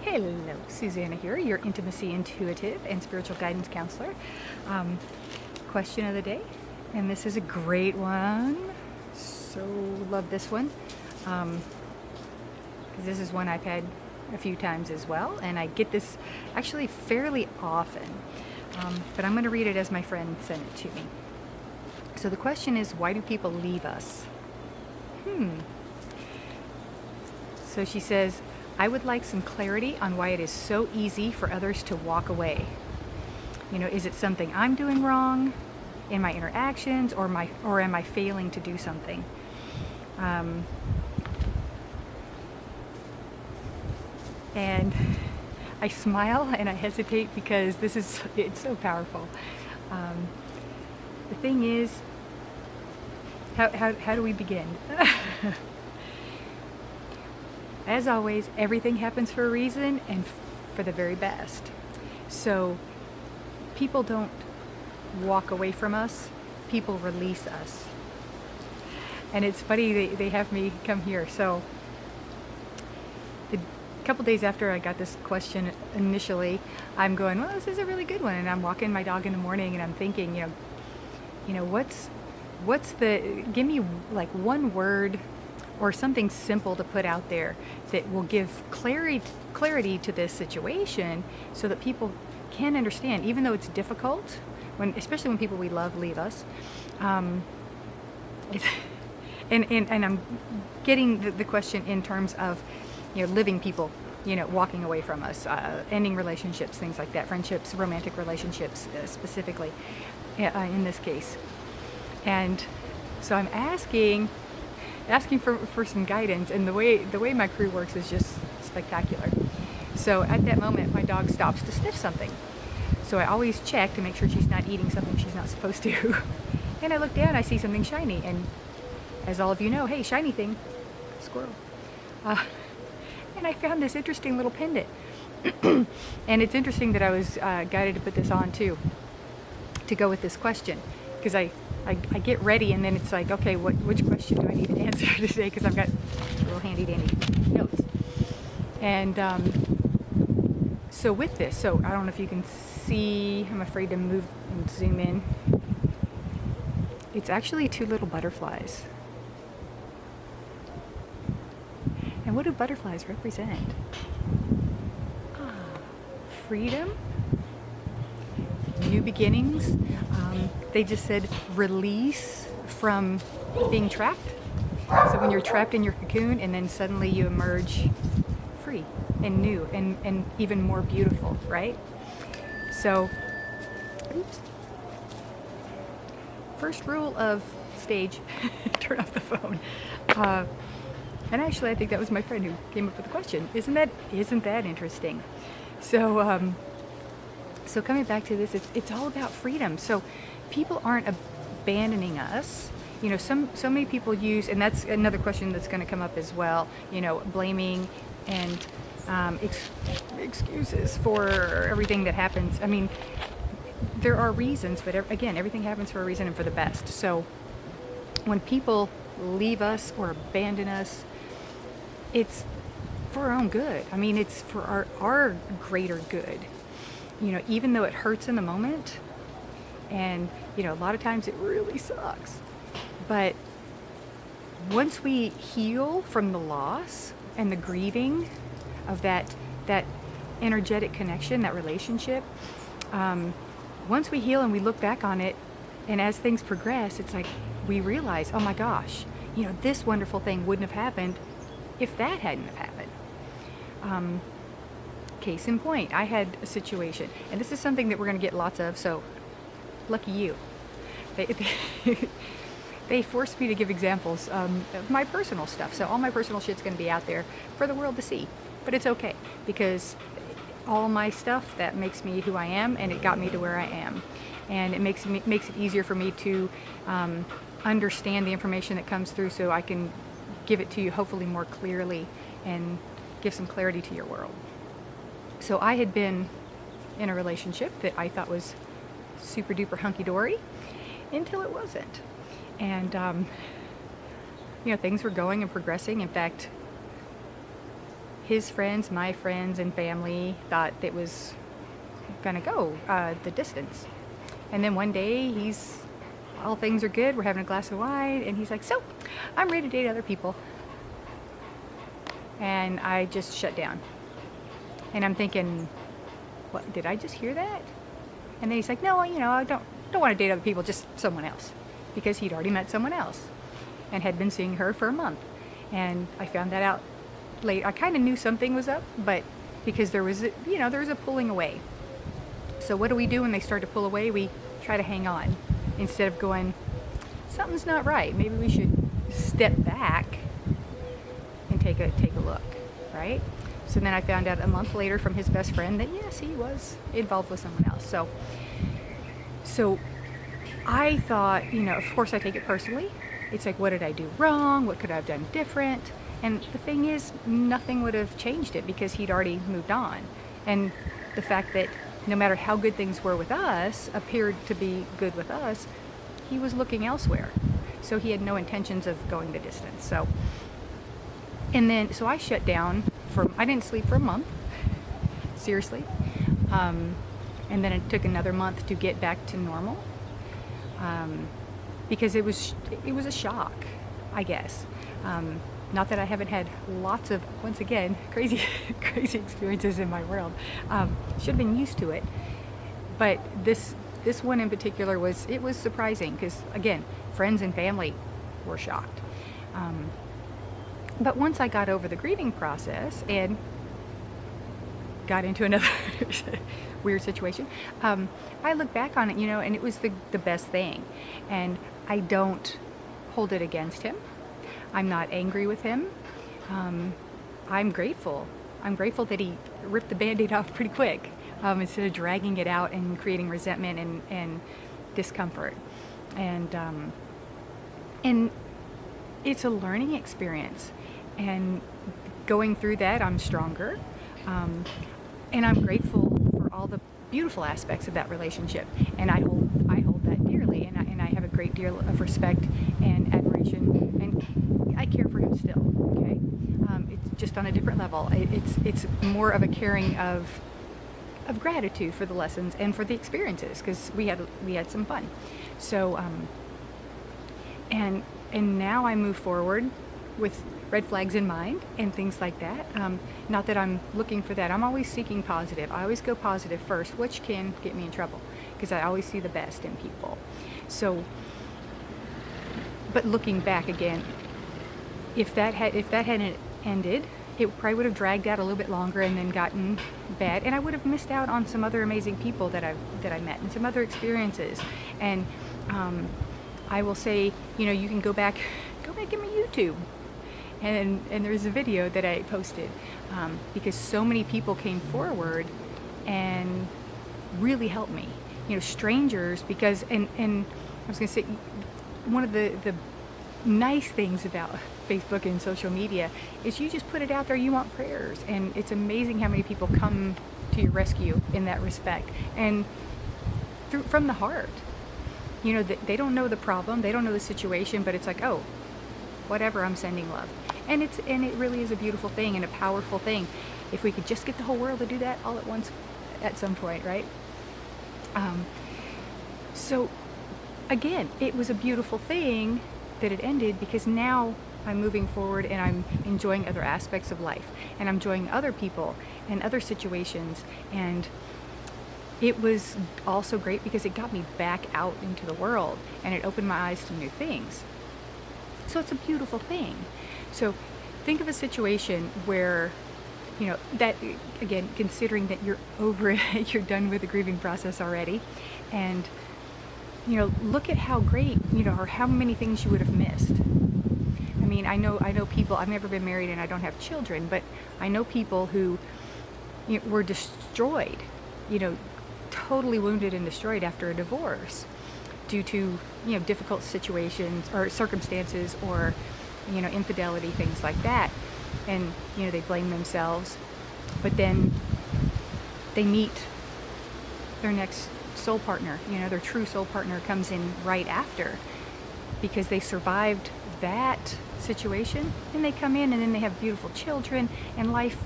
Hello, Susanna here, your intimacy intuitive and spiritual guidance counselor. Question of the day, and this is a great one. So love this one. Because this is one I've had a few times as well, and I get this actually fairly often. But I'm going to read it as my friend sent it to me. So the question is, why do people leave us? So she says, I would like some clarity on why it is so easy for others to walk away. You know, is it something I'm doing wrong in my interactions, or am I failing to do something? And I smile and I hesitate because it's so powerful. The thing is, how do we begin? As always, everything happens for a reason and for the very best. So people don't walk away from us, people release us. And it's funny, they have me come here. So a couple days after I got this question initially, I'm going, well, this is a really good one. And I'm walking my dog in the morning and I'm thinking, what's give me like one word or something simple to put out there that will give clarity to this situation so that people can understand, even though it's difficult, especially when people we love leave us. And I'm getting the question in terms of, living people, walking away from us, ending relationships, things like that, friendships, romantic relationships specifically, in this case. And so I'm asking for some guidance, and the way my crew works is just spectacular. So at that moment, my dog stops to sniff something. So I always check to make sure she's not eating something she's not supposed to. And I look down, I see something shiny, and as all of you know, hey, shiny thing, squirrel. And I found this interesting little pendant. And it's interesting that I was guided to put this on too, to go with this question, because I get ready, and then it's like, okay, which question do I need to answer today? Because I've got little handy dandy notes. And so with this, I don't know if you can see, I'm afraid to move and zoom in. It's actually two little butterflies. And what do butterflies represent? Freedom, new beginnings. They just said release from being trapped. So when you're trapped in your cocoon and then suddenly you emerge free and new and even more beautiful, right? So, oops. First rule of stage, turn off the phone. And actually I think that was my friend who came up with the question. Isn't that interesting? So, so coming back to this, it's all about freedom. So people aren't abandoning us. So many people use, and that's another question that's going to come up as well, blaming and excuses for everything that happens. I mean, there are reasons, but again, everything happens for a reason and for the best. So when people leave us or abandon us, it's for our own good. I mean, it's for our greater good. Even though it hurts in the moment, and a lot of times it really sucks, but once we heal from the loss and the grieving of that energetic connection, that relationship, once we heal and we look back on it, and as things progress, it's like we realize, oh my gosh, this wonderful thing wouldn't have happened if that hadn't have happened. Case in point, I had a situation, and this is something that we're going to get lots of, so lucky you. They forced me to give examples of my personal stuff, so all my personal shit's going to be out there for the world to see. But it's okay, because all my stuff, that makes me who I am, and it got me to where I am. And it makes it easier for me to understand the information that comes through, so I can give it to you hopefully more clearly and give some clarity to your world. So I had been in a relationship that I thought was super duper hunky-dory until it wasn't. And things were going and progressing. In fact, his friends, my friends and family thought it was gonna go the distance. And then one day all things are good, we're having a glass of wine, and he's like, so I'm ready to date other people. And I just shut down. And I'm thinking, what, did I just hear that? And then he's like, no, I don't want to date other people, just someone else. Because he'd already met someone else and had been seeing her for a month. And I found that out late. I kind of knew something was up, but because there was a pulling away. So what do we do when they start to pull away? We try to hang on instead of going, something's not right. Maybe we should step back and take a look, right? So then I found out a month later from his best friend that yes, he was involved with someone else. So I thought, of course I take it personally. It's like, what did I do wrong? What could I have done different? And the thing is, nothing would have changed it because he'd already moved on. And the fact that no matter how good things were with us, appeared to be good with us, he was looking elsewhere. So he had no intentions of going the distance. So I shut down I didn't sleep for a month, seriously. And then it took another month to get back to normal. Because it was a shock, I guess. Not that I haven't had lots of, once again, crazy experiences in my world. Should have been used to it. But this one in particular was surprising because, again, friends and family were shocked. But once I got over the grieving process and got into another weird situation, I look back on it, and it was the best thing. And I don't hold it against him. I'm not angry with him. I'm grateful. I'm grateful that he ripped the Band-Aid off pretty quick instead of dragging it out and creating resentment and discomfort. And it's a learning experience. And going through that, I'm stronger. And I'm grateful for all the beautiful aspects of that relationship. And I hold that dearly. And I have a great deal of respect and admiration. And I care for him still, okay? It's just on a different level. It's more of a caring of gratitude for the lessons and for the experiences, because we had some fun. So, and now I move forward with red flags in mind and things like that. Not that I'm looking for that. I'm always seeking positive. I always go positive first, which can get me in trouble because I always see the best in people. So, but looking back again, if that hadn't ended, it probably would have dragged out a little bit longer and then gotten bad, and I would have missed out on some other amazing people that I met and some other experiences. And I will say, you can go back in my YouTube. And there's a video that I posted because so many people came forward and really helped me. Strangers, because and I was going to say, one of the nice things about Facebook and social media is you just put it out there, you want prayers, and it's amazing how many people come to your rescue in that respect, and from the heart. They don't know the problem, they don't know the situation, but it's like, oh, whatever, I'm sending love. And it really is a beautiful thing and a powerful thing. If we could just get the whole world to do that all at once at some point, right? So again, it was a beautiful thing that it ended, because now I'm moving forward and I'm enjoying other aspects of life, and I'm enjoying other people and other situations. And it was also great because it got me back out into the world and it opened my eyes to new things. So it's a beautiful thing. So think of a situation where, that, again, considering that you're over it, you're done with the grieving process already, and, look at how great, or how many things you would have missed. I mean, I know people, I've never been married and I don't have children, but I know people who were destroyed, totally wounded and destroyed after a divorce due to, difficult situations or circumstances or, infidelity, things like that. And, they blame themselves, but then they meet their next soul partner, their true soul partner comes in right after, because they survived that situation, and they come in and then they have beautiful children and life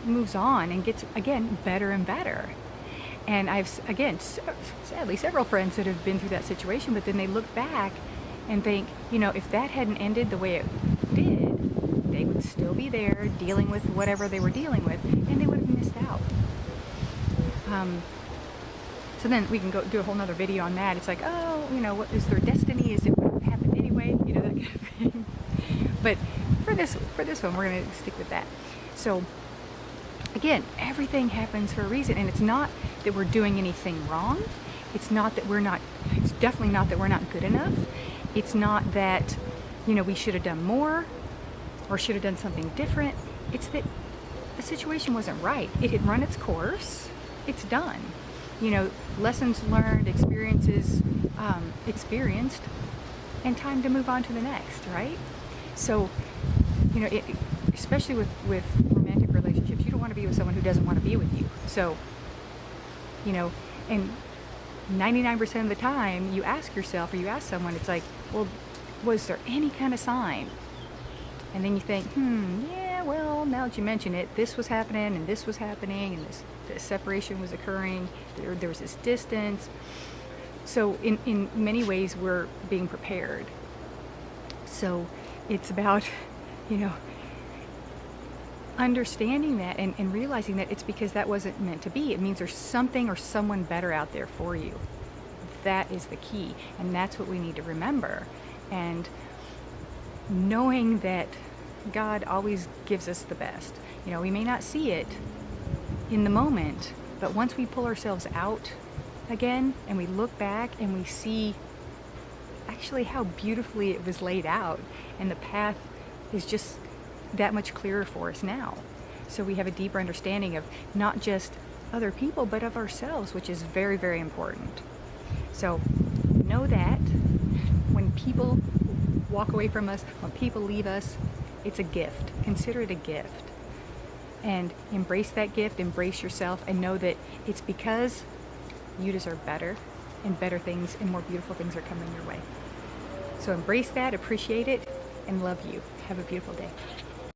moves on and gets, again, better and better. And I've, again, sadly, several friends that have been through that situation, but then they look back and think, if that hadn't ended the way it did, they would still be there dealing with whatever they were dealing with, and they would have missed out. So then we can go do a whole nother video on that. It's like, what is their destiny? Is it what would happen anyway? That kind of thing. But for this one, we're going to stick with that. So again, everything happens for a reason, and it's not that we're doing anything wrong. It's definitely not that we're not good enough. It's not that, we should have done more or should have done something different. It's that the situation wasn't right. It had run its course. It's done. Lessons learned, experiences experienced, and time to move on to the next, right? So, especially with romantic relationships, you don't want to be with someone who doesn't want to be with you. So, and 99% of the time you ask yourself, or you ask someone, it's like, well, was there any kind of sign? And then you think, yeah, well, now that you mention it, this was happening and this was happening, and this separation was occurring, there was this distance. So in many ways we're being prepared. So it's about, understanding that and realizing that it's because that wasn't meant to be. It means there's something or someone better out there for you. That is the key, and that's what we need to remember. And knowing that God always gives us the best. We may not see it in the moment, but once we pull ourselves out again and we look back and we see actually how beautifully it was laid out, and the path is just that much clearer for us now. So we have a deeper understanding of not just other people, but of ourselves, which is very, very important. So know that when people walk away from us, when people leave us, it's a gift. Consider it a gift. And embrace that gift, embrace yourself, and know that it's because you deserve better, and better things and more beautiful things are coming your way. So embrace that, appreciate it, and love you. Have a beautiful day.